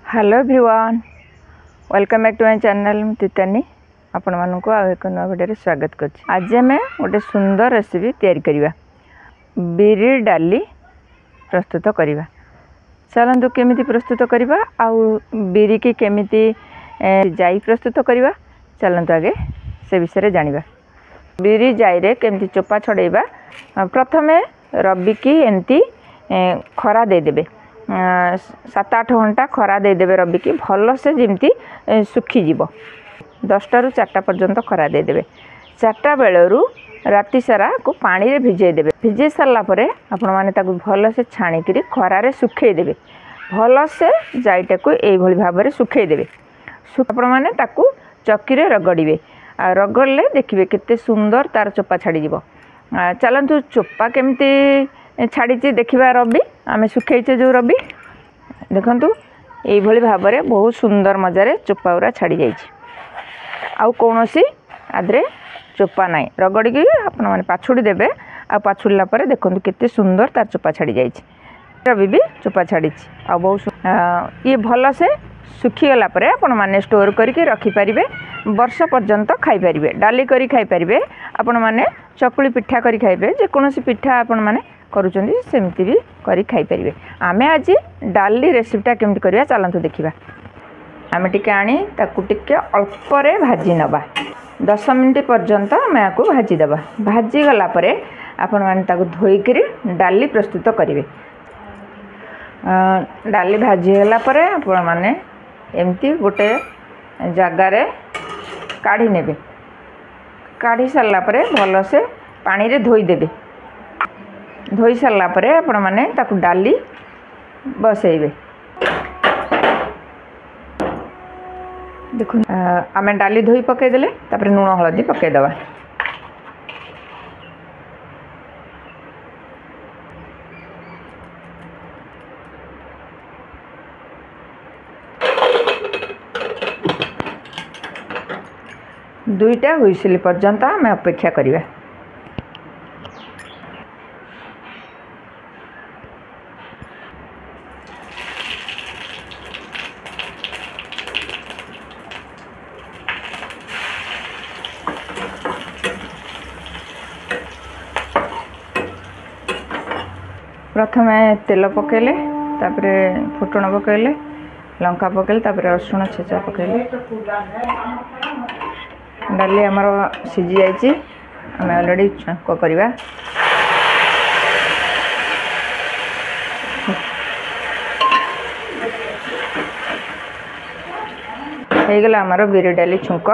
Hello everyone, welcome back to my channel तितानी आपण मानक एक नया वीडियो स्वागत कर। आज आम गोटे सुंदर रेसिपी तैयारी करवा बिरी डाली प्रस्तुत करवा। चलतु केमिति प्रस्तुत करवा आउ बिरी की केमिति जाई प्रस्तुत करवा। चलतु आगे से विषय जानिबा। बिरी जाई रे केमिति चोपा छड़ेबा। प्रथमे रबी की एमती खरा दे देबे। 7-8 घंटा खरा देदेवे रबी की भल से जमी सुखीज 10टा ରୁ 4टा पर्यंत खरा देदेवे। 4टा बेलू राति सारा को पानी रे भिजे देबे। भिजे सारा पर आपण माने ताकू भल से छाणिकी खरारे सुखे देबे। भल से जाईटा को एई भली भाव में सुखे देबे। आपण माने ताकू चक्की रे रगड़िबे। रगड़ले देखिबे केते सुंदर तार चोपा छाड़ी जीवो। चलंतु चोपा केमती छाड़ी देखा। रबी आम सुखेचे जो रबी देखु ये भाव में बहुत सुंदर मजार चोपा गुरा छाड़ी जाइए। आउ कौन सी आदरे चोपा ना रगड़ी की आपण मैंने पाछुड़ी देवे। आ पाछुड़ला देखु केते सुंदर तार चोपा छाड़ी जाइए। रबी भी चोपा छाड़ी आ बहुत ये भल से सुखीगला आपण मैंने स्टोर करके रखिपारे। वर्ष पर्यंत खाईपारे। डाली करी खाईपारे। आपण मैंने चकुली पिठा करी खाइबे। जेकोसी पिठा आपण मैंने करुँच सेमती भी करी खाईपारे। आमे आज डाली रेसिपीटा केमती करवा चलतु देखा। आम टिके आनी ताकू टिके अल्परे भाजी नबा। 10 मिनिट पर्यंत आम आपको भाजी दबा। भाजी गला परे आपण माने ताकू धोईकरी डाली प्रस्तुत करेंगे। डाली भाजी गला परे आपण माने एमती गोटे जगार काढ़ी नेबे। काढ़ी सारा परे भल से पानी रे धोई देबे। धोई सारा परे आपण माने ताकू डाली बसैबे। देखो आम डाली धोई पकईदेले तापर लुण हलदी पकईदबा। दुईटा हुइसिल पर्यंत आम अपेक्षा करवा। प्रथम तेल पकेले तापरे फुटण पकेले लंका पकेले तापरे रसुण छेचा पकेले। डाली आमर सीझी जाइए। आम अलरेडी छुंक करवा। होगला आमर बिरी डाली छुंक।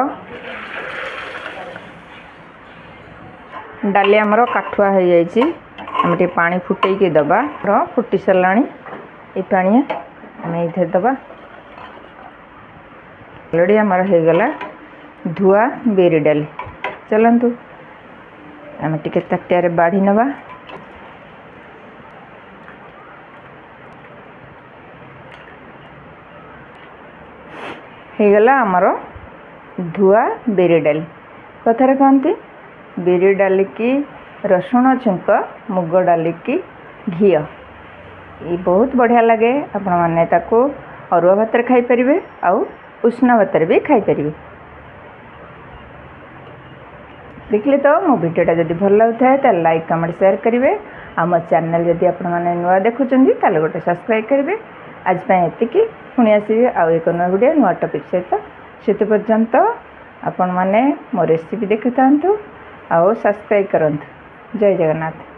डाली आमर काठुआ हो जाइए। आम टे पानी फुटे दबा। फुटी सारा ये पानी आम ये दबा। अलरेडी आमर होगला धुआ बिरी डाली। चलतु आम टे ताटिया बाढ़ी नवा। होगला आमर धुआ बिरी डाली। कथार कहती बिरी डाली की रसुण छुंक मुग डाली की घी ये बहुत बढ़िया लगे। आपण माने ताको अरुआ भात खाई परिबे आउ उष्ण भात भी खाई परिबे। देखले तो मो वीडियोटा जदि भल लगुଥାଏ तो लाइक कमेंट शेयर करेंगे। आम चैनल जदि आपण माने नुआ देखुचंदी ताले गोटे सब्सक्राइब करेंगे। आज पई एतिकी पुणी आसीबे आउ एक नया वीडियो नुआ टॉपिक सहित। सेते पर्यंत आपण माने मो रेसिपी देखुथांतु आउ सब्सक्राइब करंतु। जय जगन्नाथ।